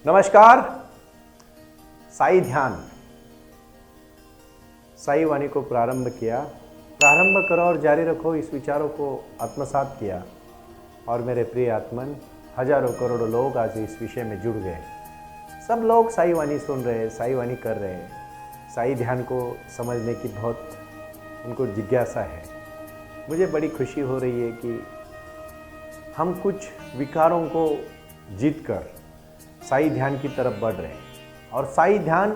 नमस्कार। साई ध्यान, साई वाणी को प्रारंभ किया। प्रारंभ करो और जारी रखो, इस विचारों को आत्मसात किया और मेरे प्रिय आत्मन, हजारों करोड़ों लोग आज इस विषय में जुड़ गए। सब लोग साई वाणी सुन रहे हैं, साई वाणी कर रहे हैं। साई ध्यान को समझने की बहुत उनको जिज्ञासा है। मुझे बड़ी खुशी हो रही है कि हम कुछ विकारों को जीतकर साई ध्यान की तरफ बढ़ रहे हैं और साई ध्यान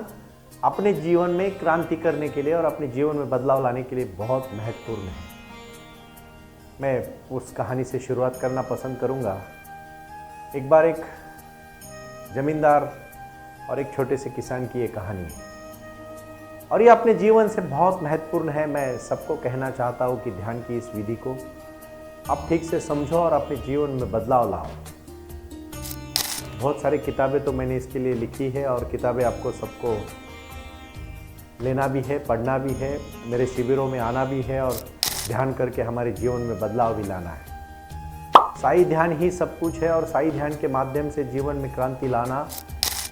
अपने जीवन में क्रांति करने के लिए और अपने जीवन में बदलाव लाने के लिए बहुत महत्वपूर्ण है। मैं उस कहानी से शुरुआत करना पसंद करूंगा। एक बार एक जमींदार और एक छोटे से किसान की ये कहानी है और ये अपने जीवन से बहुत महत्वपूर्ण है। मैं सबको कहना चाहता हूँ कि ध्यान की इस विधि को आप ठीक से समझो और अपने जीवन में बदलाव लाओ। बहुत सारी किताबें तो मैंने इसके लिए लिखी है और किताबें आपको सबको लेना भी है, पढ़ना भी है, मेरे शिविरों में आना भी है और ध्यान करके हमारे जीवन में बदलाव भी लाना है। साई ध्यान ही सब कुछ है और साई ध्यान के माध्यम से जीवन में क्रांति लाना,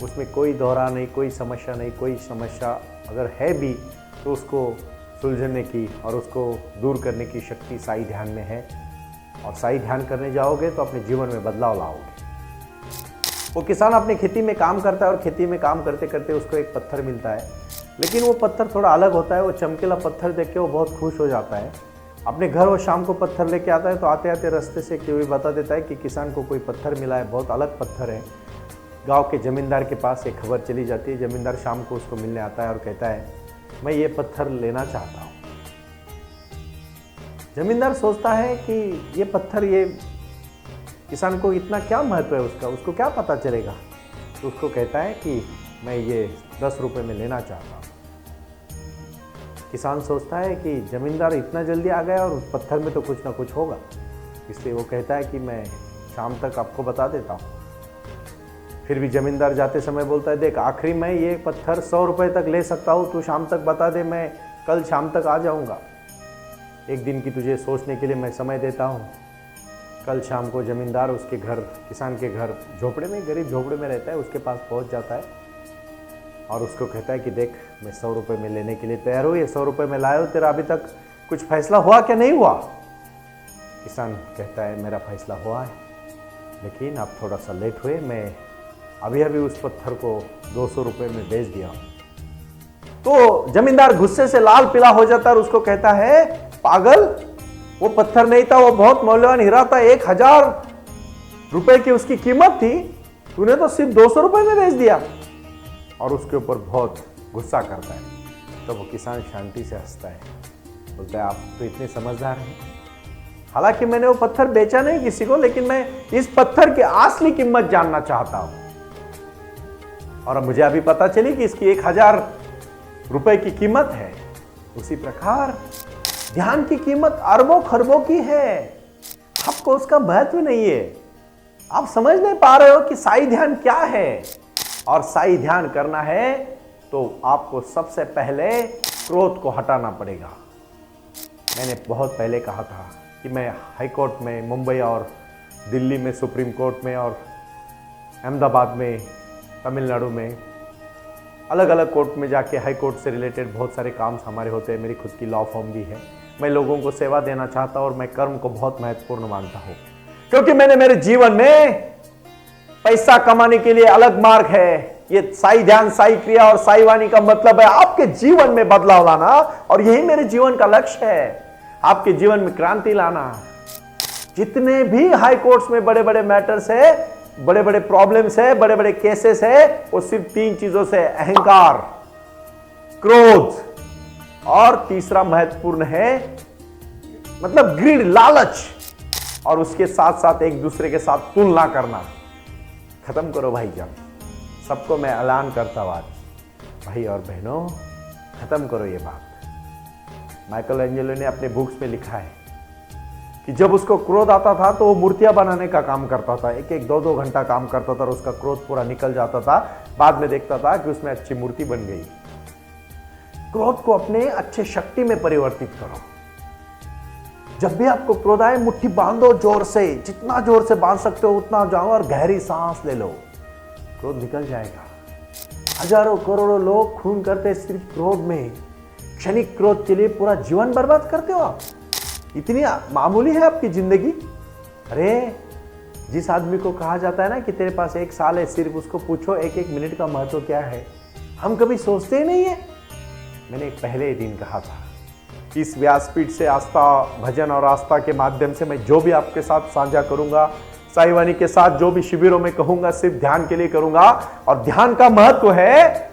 उसमें कोई दोहरा नहीं, कोई समस्या नहीं। कोई समस्या अगर है भी तो उसको सुलझने की और उसको दूर करने की शक्ति साई ध्यान में है। और साई ध्यान करने जाओगे तो अपने जीवन में बदलाव लाओगे। वो किसान अपनी खेती में काम करता है और खेती में काम करते करते उसको एक पत्थर मिलता है, लेकिन वो पत्थर थोड़ा अलग होता है। वो चमकीला पत्थर देख के वो बहुत खुश हो जाता है। अपने घर वो शाम को पत्थर लेके आता है तो आते आते रास्ते से कोई बता देता है कि किसान को कोई पत्थर मिला है, बहुत अलग पत्थर है। गांव के जमींदार के पास एक खबर चली जाती है। जमींदार शाम को उसको मिलने आता है और कहता है, मैं ये पत्थर लेना चाहता हूँ। जमींदार सोचता है कि ये पत्थर, ये किसान को इतना क्या महत्व है उसका, उसको क्या पता चलेगा। तो उसको कहता है कि मैं ये 10 रुपये में लेना चाहता हूँ। किसान सोचता है कि जमींदार इतना जल्दी आ गया और उस पत्थर में तो कुछ ना कुछ होगा, इसलिए वो कहता है कि मैं शाम तक आपको बता देता हूँ। फिर भी जमींदार जाते समय बोलता है, देख आखिरी मैं ये पत्थर 100 रुपये तक ले सकता हूँ, तू शाम तक बता दे, मैं कल शाम तक आ जाऊँगा। एक दिन की तुझे सोचने के लिए मैं समय देता हूँ। कल शाम को जमींदार उसके घर, किसान के घर झोपड़े में, गरीब झोपड़े में रहता है, उसके पास पहुँच जाता है और उसको कहता है कि देख मैं 100 रुपये में लेने के लिए तैयार हूँ, ये 100 रुपये में लाए हो, तेरा अभी तक कुछ फैसला हुआ क्या नहीं हुआ। किसान कहता है मेरा फैसला हुआ है, लेकिन आप थोड़ा सा लेट हुए, मैं अभी अभी उस पत्थर को 200 रुपये में बेच दिया। तो जमींदार गुस्से से लाल पीला हो जाता है और उसको कहता है, पागल, वो पत्थर नहीं था, वो बहुत मूल्यवान हीरा था, 1000 रुपए की उसकी कीमत थी, तूने तो सिर्फ 200 रुपए में बेच दिया। और उसके ऊपर बहुत गुस्सा करता है। तो वो किसान शांति से हंसता है, बोलता है आप तो इतने समझदार हैं। हालांकि मैंने वो पत्थर बेचा नहीं किसी को, लेकिन मैं इस पत्थर की असली कीमत जानना चाहता हूं और अब मुझे अभी पता चली कि इसकी 1000 रुपए की कीमत है। उसी प्रकार ध्यान की कीमत अरबों खरबों की है, आपको उसका महत्व नहीं है। आप समझ नहीं पा रहे हो कि साई ध्यान क्या है। और साई ध्यान करना है तो आपको सबसे पहले क्रोध को हटाना पड़ेगा। मैंने बहुत पहले कहा था कि मैं हाई कोर्ट में, मुंबई और दिल्ली में सुप्रीम कोर्ट में और अहमदाबाद में, तमिलनाडु में, अलग अलग कोर्ट में जाके हाई कोर्ट से रिलेटेड बहुत सारे काम हमारे होते हैं। मेरी खुद की लॉ फॉर्म भी है। मैं लोगों को सेवा देना चाहता हूं और मैं कर्म को बहुत महत्वपूर्ण मानता हूं, क्योंकि मैंने मेरे जीवन में पैसा कमाने के लिए अलग मार्ग है। ये साई ध्यान, साई क्रिया और साई वाणी का मतलब है आपके जीवन में बदलाव लाना, और यही मेरे जीवन का लक्ष्य है, आपके जीवन में क्रांति लाना। जितने भी हाई कोर्ट्स में बड़े बड़े मैटर्स है, बड़े बड़े प्रॉब्लम्स है, बड़े बड़े केसेस है, वो सिर्फ 3 चीजों से, अहंकार, क्रोध और तीसरा महत्वपूर्ण है मतलब ग्रीड, लालच, और उसके साथ साथ एक दूसरे के साथ तुलना करना। खत्म करो भाईजान, सबको मैं ऐलान करता हूं आज, भाई और बहनों, खत्म करो ये बात। माइकल एंजेलो ने अपने बुक्स में लिखा है कि जब उसको क्रोध आता था तो वो मूर्तियां बनाने का काम करता था, 1-1, 2-2 घंटा काम करता था और उसका क्रोध पूरा निकल जाता था। बाद में देखता था कि उसमें अच्छी मूर्ति बन गई। क्रोध को अपने अच्छे शक्ति में परिवर्तित करो। जब भी आपको क्रोध आए, मुट्ठी बांधो जोर से, जितना जोर से बांध सकते हो उतना जाओ और गहरी सांस ले लो। क्रोध निकल जाएगा। हजारों करोड़ों लोग खून करते हैं सिर्फ क्रोध में। क्षणिक क्रोध के लिए पूरा जीवन बर्बाद करते हो आप। इतनी मामूली है आपकी जिंदगी। अरे जिस आदमी को कहा जाता है ना कि तेरे पास 1 साल है, सिर्फ उसको पूछो 1-1 मिनट का महत्व क्या है। हम कभी सोचते ही नहीं है। मैंने पहले ही दिन कहा था, इस व्यासपीठ से आस्था, भजन और आस्था के माध्यम से मैं जो भी आपके साथ साझा करूंगा, साईं वाणी के साथ जो भी शिविरों में कहूंगा, सिर्फ ध्यान के लिए करूंगा। और ध्यान का महत्व है,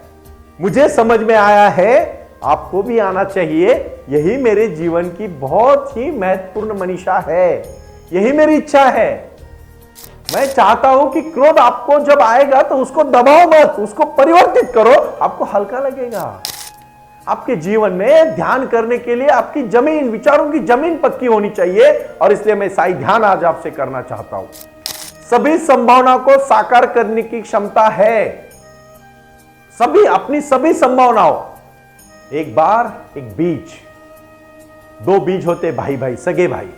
मुझे समझ में आया है, आपको भी आना चाहिए। यही मेरे जीवन की बहुत ही महत्वपूर्ण मनीषा है। यही मेरी इच्छा है। मैं चाहता हूं कि क्रोध आपको जब आएगा तो उसको दबाओ मत, उसको परिवर्तित करो, आपको हल्का लगेगा। आपके जीवन में ध्यान करने के लिए आपकी जमीन, विचारों की जमीन पक्की होनी चाहिए। और इसलिए मैं साई ध्यान आज आपसे करना चाहता हूं। सभी संभावना को साकार करने की क्षमता है। सभी, अपनी सभी संभावनाओं। एक बार एक बीज, 2 बीज होते भाई भाई, सगे भाई।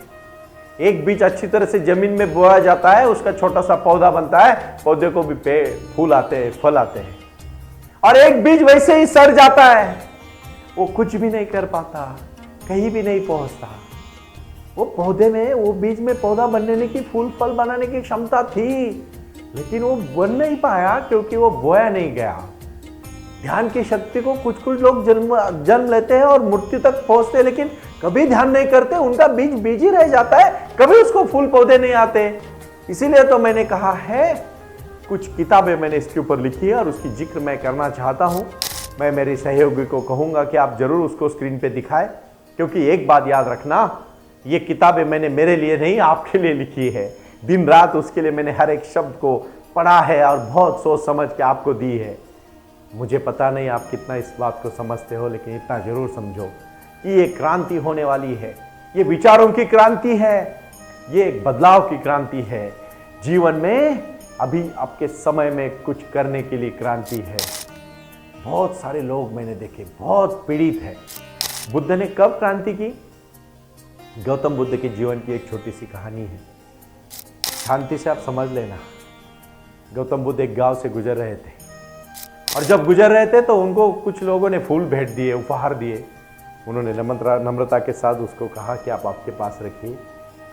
एक बीज अच्छी तरह से जमीन में बोया जाता है, उसका छोटा सा पौधा बनता है, पौधे को भी फूल आते हैं, फल आते हैं। और एक बीज वैसे ही सड़ जाता है, वो कुछ भी नहीं कर पाता, कहीं भी नहीं पहुंचता। वो पौधे में, वो बीज में पौधा बनने की, फूल फल बनाने की क्षमता थी, लेकिन वो बन नहीं पाया क्योंकि वो बोया नहीं गया। ध्यान की शक्ति को कुछ लोग जन्म लेते हैं और मृत्यु तक पहुंचते हैं, लेकिन कभी ध्यान नहीं करते, उनका बीज बीज ही रह जाता है, कभी उसको फूल पौधे नहीं आते। इसीलिए तो मैंने कहा है, कुछ किताबें मैंने इसके ऊपर लिखी है और उसकी जिक्र मैं करना चाहता हूं। मैं मेरे सहयोगी को कहूंगा कि आप जरूर उसको स्क्रीन पे दिखाएं, क्योंकि एक बात याद रखना, ये किताबें मैंने मेरे लिए नहीं, आपके लिए लिखी है। दिन रात उसके लिए मैंने हर एक शब्द को पढ़ा है और बहुत सोच समझ के आपको दी है। मुझे पता नहीं आप कितना इस बात को समझते हो, लेकिन इतना जरूर समझो कि ये क्रांति होने वाली है। ये विचारों की क्रांति है, ये एक बदलाव की क्रांति है। जीवन में अभी आपके समय में कुछ करने के लिए क्रांति है। बहुत सारे लोग मैंने देखे बहुत पीड़ित है। बुद्ध ने कब क्रांति की? गौतम बुद्ध के जीवन की एक छोटी सी कहानी है, शांति से आप समझ लेना। गौतम बुद्ध एक गांव से गुजर रहे थे, और जब गुजर रहे थे तो उनको कुछ लोगों ने फूल भेंट दिए, उपहार दिए। उन्होंने नम्रता के साथ उसको कहा कि आप आपके पास रखिए,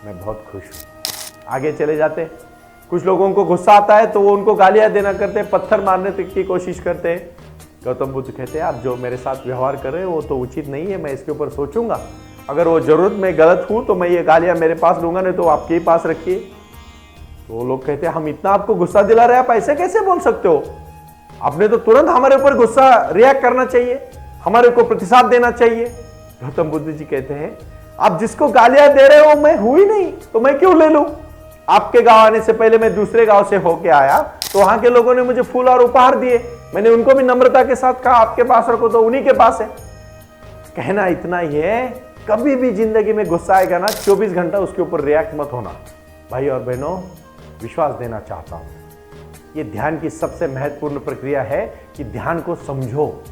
मैं बहुत खुश हूँ। आगे चले जाते। कुछ लोगों को गुस्सा आता है तो वो उनको गालियाँ देना करते, पत्थर मारने तक की कोशिश करते हैं। गौतम बुद्ध कहते हैं, आप जो मेरे साथ व्यवहार कर रहे हो वो तो उचित नहीं है, मैं इसके ऊपर सोचूंगा। अगर वो जरूरत में गलत हूँ तो मैं ये गालियाँ मेरे पास लूंगा, नहीं तो आपके ही पास रखिए। तो वो लोग कहते हैं, हम इतना आपको गुस्सा दिला रहे हैं, आप ऐसे कैसे बोल सकते हो? आपने तो तुरंत हमारे ऊपर गुस्सा रिएक्ट करना चाहिए, हमारे को प्रतिसाद देना चाहिए। गौतम बुद्ध जी कहते हैं, आप जिसको गालियां दे रहे हो मैं हुई नहीं, तो मैं क्यों ले लूं? आपके गांव आने से पहले मैं दूसरे गांव से होके आया, तो वहां के लोगों ने मुझे फूल और उपहार दिए, मैंने उनको भी नम्रता के साथ कहा आपके पास रखो, तो उन्हीं के पास है। कहना इतना ही है, कभी भी जिंदगी में गुस्सा आएगा ना, 24 घंटा उसके ऊपर रिएक्ट मत होना। भाई और बहनों, विश्वास देना चाहता हूं, ये ध्यान की सबसे महत्वपूर्ण प्रक्रिया है कि ध्यान को समझो।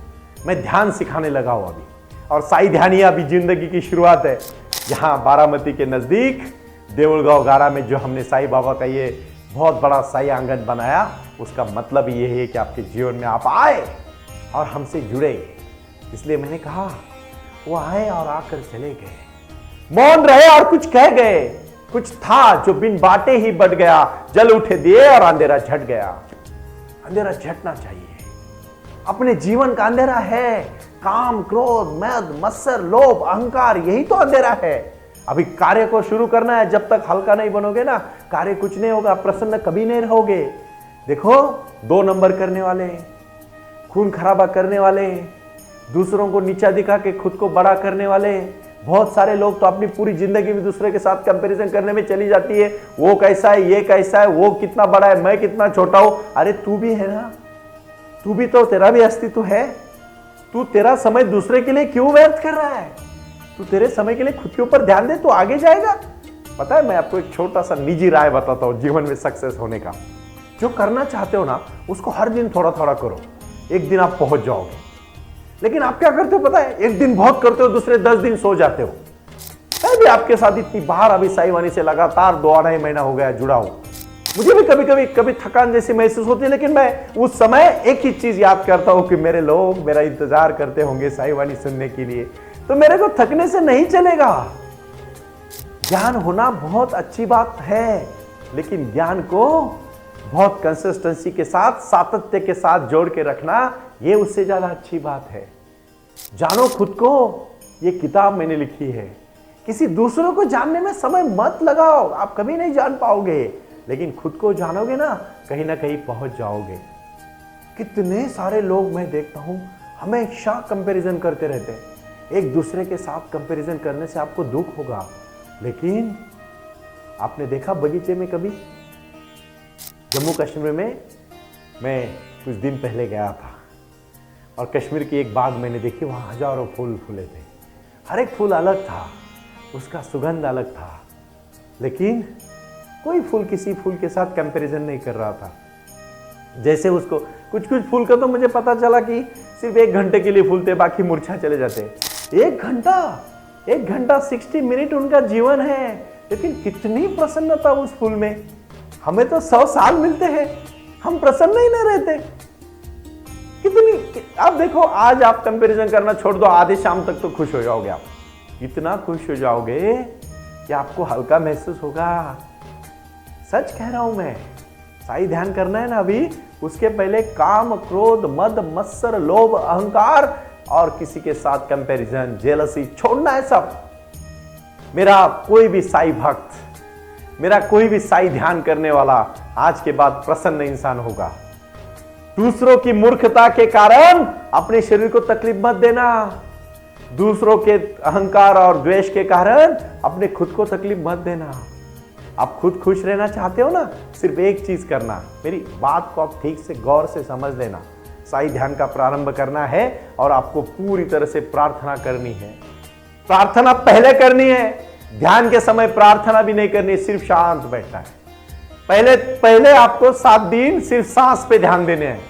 मैं ध्यान सिखाने लगा हूं अभी, और साई ध्यानिया अभी जिंदगी की शुरुआत है। यहाँ बारामती के नजदीक देवलगांव गारा में जो हमने साई बाबा का ये बहुत बड़ा साई आंगन बनाया, उसका मतलब ये है कि आपके जीवन में आप आए और हमसे जुड़े। इसलिए मैंने कहा, वो आए और आकर चले गए, मौन रहे और कुछ कह गए। कुछ था जो बिन बाटे ही बढ़ गया, जल उठे दिए और अंधेरा झट गया। अंधेरा झटना चाहिए। अपने जीवन का अंधेरा है, काम, क्रोध, मद, मत्सर, लोभ, अहंकार, यही तो अंधेरा है। अभी कार्य को शुरू करना है, जब तक हल्का नहीं बनोगे ना, कार्य कुछ नहीं होगा, प्रसन्न कभी नहीं रहोगे। देखो, 2 नंबर करने वाले, खून खराबा करने वाले, दूसरों को नीचा दिखा के खुद को बड़ा करने वाले, बहुत सारे लोग तो अपनी पूरी जिंदगी में दूसरे के साथ कंपैरिजन करने में चली जाती है। वो कैसा है, ये कैसा है, वो कितना बड़ा है, मैं कितना छोटा हूं। अरे तू भी है ना, तू भी तो, तेरा भी अस्तित्व है। तू तेरा समय दूसरे के लिए क्यों व्यर्थ कर रहा है? तू तेरे समय के लिए खुद के ऊपर ध्यान दे, तू आगे जाएगा। पता है, मैं आपको एक छोटा सा निजी राय बताता हूं जीवन में सक्सेस होने का। जो करना चाहते हो ना, उसको हर दिन थोड़ा थोड़ा करो, एक दिन आप पहुंच जाओगे। लेकिन आप क्या करते हो पता है? एक दिन बहुत करते हो, दूसरे 10 दिन सो जाते हो। मैं भी आपके साथ इतनी बार अभी साई वाणी से लगातार 2 अढ़ाई महीना हो गया जुड़ा हूं, मुझे भी कभी थकान जैसी महसूस होती है, लेकिन मैं उस समय एक ही चीज याद करता हूं कि मेरे लोग मेरा इंतजार करते होंगे साईं वाणी सुनने के लिए, तो मेरे को थकने से नहीं चलेगा। ज्ञान होना बहुत अच्छी बात है, लेकिन ज्ञान को बहुत कंसिस्टेंसी के साथ, सातत्य के साथ जोड़ के रखना, ये उससे ज्यादा अच्छी बात है। जानो खुद को, ये किताब मैंने लिखी है। किसी दूसरों को जानने में समय मत लगाओ, आप कभी नहीं जान पाओगे, लेकिन खुद को जानोगे ना कहीं पहुंच जाओगे। कितने सारे लोग मैं देखता हूं हमेशा कंपैरिजन करते रहते हैं। एक दूसरे के साथ कंपैरिजन करने से आपको दुख होगा, लेकिन आपने देखा बगीचे में कभी? जम्मू कश्मीर में मैं कुछ दिन पहले गया था और कश्मीर की एक बाग मैंने देखी, वहां हजारों फूल फूले थे। हर एक फूल अलग था, उसका सुगंध अलग था, लेकिन कोई फूल किसी फूल के साथ कंपैरिजन नहीं कर रहा था। जैसे उसको कुछ फूल का तो मुझे पता चला कि सिर्फ 1 घंटे के लिए फूलते, बाकी मुरझा चले जाते। 1 घंटा 60 मिनट उनका जीवन है, लेकिन कितनी प्रसन्नता उस फूल में। हमें तो 100 साल मिलते हैं, हम प्रसन्न ही नहीं रहते। कितनी, आप देखो, आज आप कंपैरिजन करना छोड़ दो, आधे शाम तक तो खुश हो जाओगे आप। इतना खुश हो जाओगे कि आपको हल्का महसूस होगा। सच कह रहा हूं मैं। साई ध्यान करना है ना अभी, उसके पहले काम, क्रोध, मद, मत्सर, लोभ, अहंकार और किसी के साथ कंपैरिजन, जेलसी छोड़ना है सब। मेरा कोई भी साई भक्त, मेरा कोई भी साई ध्यान करने वाला आज के बाद प्रसन्न इंसान होगा। दूसरों की मूर्खता के कारण अपने शरीर को तकलीफ मत देना। दूसरों के अहंकार और द्वेष के कारण अपने खुद को तकलीफ मत देना। आप खुद खुश रहना चाहते हो ना, सिर्फ एक चीज करना, मेरी बात को आप ठीक से गौर से समझ लेना। साई ध्यान का प्रारंभ करना है और आपको पूरी तरह से प्रार्थना करनी है। प्रार्थना पहले करनी है, ध्यान के समय प्रार्थना भी नहीं करनी है, सिर्फ शांत बैठना है। पहले आपको 7 दिन सिर्फ सांस पे ध्यान देने हैं।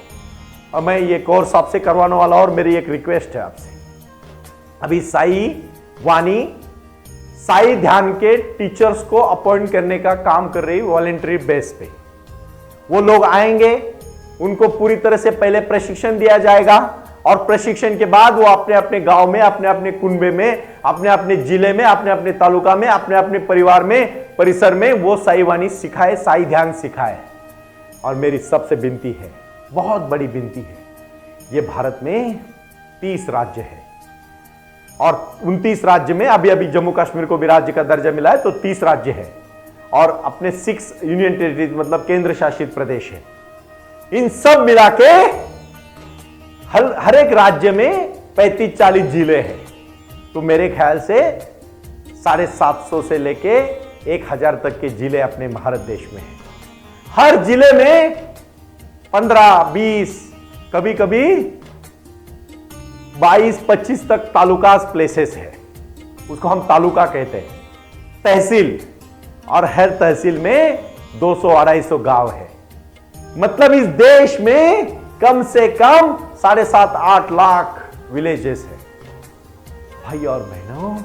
और मैं ये कोर्स आपसे करवाने वाला, और मेरी एक रिक्वेस्ट है आपसे, अभी साई वाणी साई ध्यान के टीचर्स को अपॉइंट करने का काम कर रही वॉलंटरी बेस पे। वो लोग आएंगे, उनको पूरी तरह से पहले प्रशिक्षण दिया जाएगा, और प्रशिक्षण के बाद वो अपने अपने गांव में, अपने अपने कुनबे में, अपने अपने जिले में, अपने अपने तालुका में, अपने अपने परिवार में, परिसर में वो साई वाणी सिखाए, साई ध्यान सिखाए। और मेरी सबसे विनती है, बहुत बड़ी विनती है, ये भारत में 30 राज्य है और 29 राज्य में अभी जम्मू कश्मीर को भी राज्य का दर्जा मिला है, तो 30 राज्य है और अपने 6 यूनियन टेरिटरीज मतलब केंद्र शासित प्रदेश है। इन सब मिला के हर एक राज्य में 35-40 जिले हैं। तो मेरे ख्याल से 750 से लेके 1000 तक के जिले अपने भारत देश में हैं। हर जिले में 15-20 कभी कभी 22-25 तक तालुकास प्लेसेस है, उसको हम तालुका कहते हैं, तहसील, और हर तहसील में 200-250 गांव है। मतलब इस देश में कम से कम 7.5-8 लाख विलेजेस है। भाई और बहनों,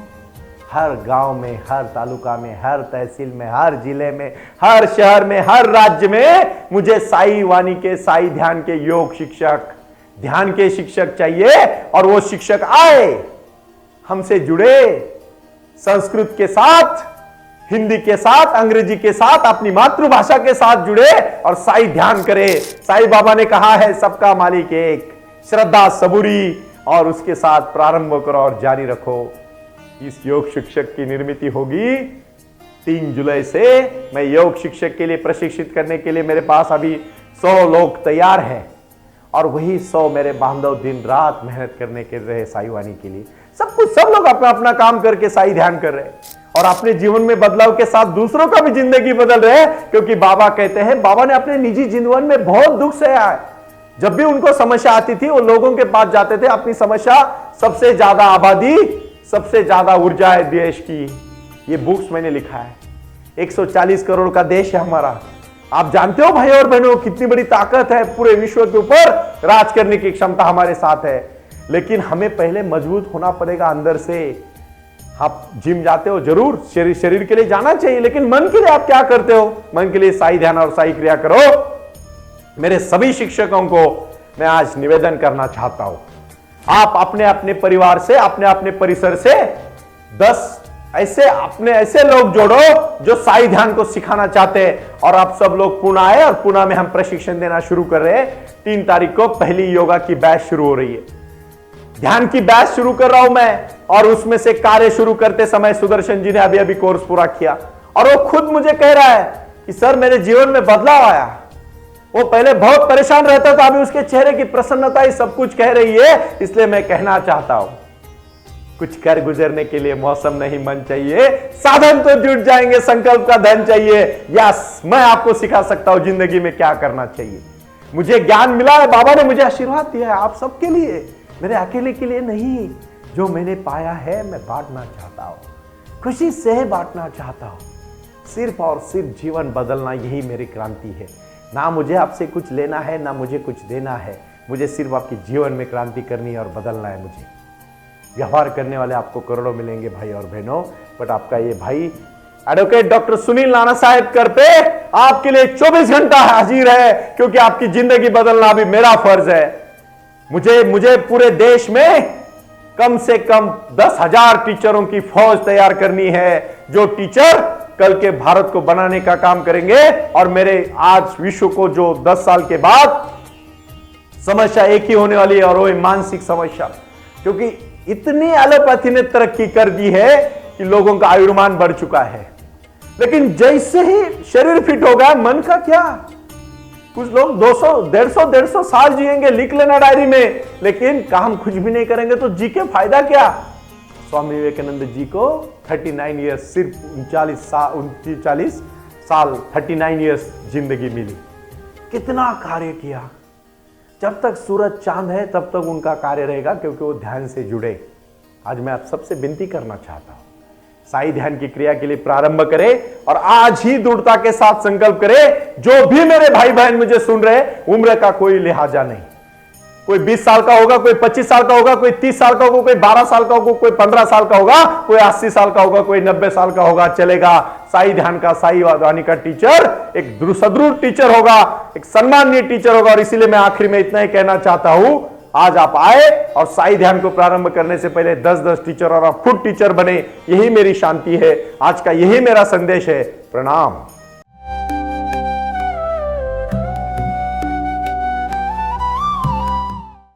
हर गांव में, हर तालुका में, हर तहसील में, हर जिले में, हर शहर में, हर राज्य में मुझे साई वाणी के, साई ध्यान के योग शिक्षक, ध्यान के शिक्षक चाहिए। और वो शिक्षक आए, हमसे जुड़े, संस्कृत के साथ, हिंदी के साथ, अंग्रेजी के साथ, अपनी मातृभाषा के साथ जुड़े और साई ध्यान करे। साईं बाबा ने कहा है सबका मालिक एक, श्रद्धा सबूरी, और उसके साथ प्रारंभ करो और जारी रखो। इस योग शिक्षक की निर्मित होगी 3 जुलाई से। मैं योग शिक्षक के लिए प्रशिक्षित करने के लिए मेरे पास अभी 100 लोग तैयार हैं, और वही 100 मेरे बांधव दिन रात मेहनत करने के रहे साई वाणी के लिए। सब लोग अपना अपना काम करके साई ध्यान कर रहे हैं और अपने जीवन में बदलाव के साथ दूसरों का भी जिंदगी बदल रहे हैं। क्योंकि बाबा कहते हैं, बाबा ने अपने निजी जीवन में बहुत दुख सहा है। जब भी उनको समस्या आती थी, वो लोगों के पास जाते थे। अपनी समस्या, सबसे ज्यादा आबादी, सबसे ज्यादा ऊर्जा है देश की, ये बुक्स मैंने लिखा है। 140 करोड़ का देश है हमारा। आप जानते हो भाई और बहनों, कितनी बड़ी ताकत है, पूरे विश्व के ऊपर राज करने की क्षमता हमारे साथ है। लेकिन हमें पहले मजबूत होना पड़ेगा अंदर से। आप जिम जाते हो जरूर, शरीर के लिए जाना चाहिए, लेकिन मन के लिए आप क्या करते हो? मन के लिए साई ध्यान और साई क्रिया करो। मेरे सभी शिक्षकों को मैं आज निवेदन करना चाहता हूं, आप अपने अपने परिवार से, अपने अपने परिसर से 10 ऐसे लोग जोड़ो जो साई ध्यान को सिखाना चाहते हैं। और आप सब लोग पुणे आए और पुणे में हम प्रशिक्षण देना शुरू कर रहे हैं। 3 तारीख को पहली योगा की बैच शुरू हो रही है, ध्यान की बैच शुरू कर रहा हूं मैं। और उसमें से कार्य शुरू करते समय सुदर्शन जी ने अभी कोर्स पूरा किया और वो खुद मुझे कह रहा है कि सर मेरे जीवन में बदलाव आया। वो पहले बहुत परेशान रहता था, अभी उसके चेहरे की प्रसन्नता ही सब कुछ कह रही है। इसलिए मैं कहना चाहता हूं, कुछ कर गुजरने के लिए मौसम नहीं मन चाहिए, साधन तो जुट जाएंगे, संकल्प का धन चाहिए। यस, मैं आपको सिखा सकता हूं जिंदगी में क्या करना चाहिए। मुझे ज्ञान मिला है, बाबा ने मुझे आशीर्वाद दिया है आप सबके लिए, मेरे अकेले के लिए नहीं। जो मैंने पाया है मैं बांटना चाहता हूं, खुशी से बांटना चाहता हूं। सिर्फ और सिर्फ जीवन बदलना, यही मेरी क्रांति है। ना मुझे आपसे कुछ लेना है, ना मुझे कुछ देना है। मुझे सिर्फ आपके जीवन में क्रांति करनी है और बदलना है। मुझे व्यवहार करने वाले आपको करोड़ों मिलेंगे भाई और बहनों, बट आपका ये भाई एडवोकेट डॉक्टर सुनील नाना साहेब कर पे आपके लिए 24 घंटा हाजिर है, क्योंकि आपकी जिंदगी बदलना भी मेरा फर्ज है। मुझे पूरे देश में कम से कम 10,000 टीचरों की फौज तैयार करनी है, जो टीचर कल के भारत को बनाने का काम करेंगे। और मेरे आज विश्व को जो 10 साल के बाद समस्या एक ही होने वाली है, और वो मानसिक समस्या, क्योंकि इतनी एलोपैथी ने तरक्की कर दी है कि लोगों का आयुर्मान बढ़ चुका है। लेकिन जैसे ही शरीर फिट हो गया, मन का क्या? कुछ लोग 200, 150 साल जिएंगे, लिख लेना डायरी में, लेकिन काम कुछ भी नहीं करेंगे तो जी के फायदा क्या? स्वामी विवेकानंद जी को 39 ईयर्स, सिर्फ 39 साल 39 ईयर्स जिंदगी मिली। कितना कार्य किया। जब तक सूरज चांद है तब तक उनका कार्य रहेगा, क्योंकि वो ध्यान से जुड़े। आज मैं आप सबसे विनती करना चाहता हूं, साई ध्यान की क्रिया के लिए प्रारंभ करें और आज ही दृढ़ता के साथ संकल्प करें। जो भी मेरे भाई बहन मुझे सुन रहे, उम्र का कोई लिहाजा नहीं। कोई 20 साल का होगा, कोई 25 साल का होगा, कोई 30 साल का होगा, कोई 12 साल का होगा, कोई 15 साल का होगा, कोई 80 साल का होगा, कोई 90 साल का होगा, चलेगा। साई ध्यान का, साई वाणी का टीचर एक सुदृढ़ टीचर होगा, एक सम्माननीय टीचर होगा। और इसीलिए मैं आखिर में इतना ही कहना चाहता हूं, आज आप आए और साई ध्यान को प्रारंभ करने से पहले 10-10 टीचर और आप खुद टीचर बने, यही मेरी शांति है। आज का यही मेरा संदेश है। प्रणाम।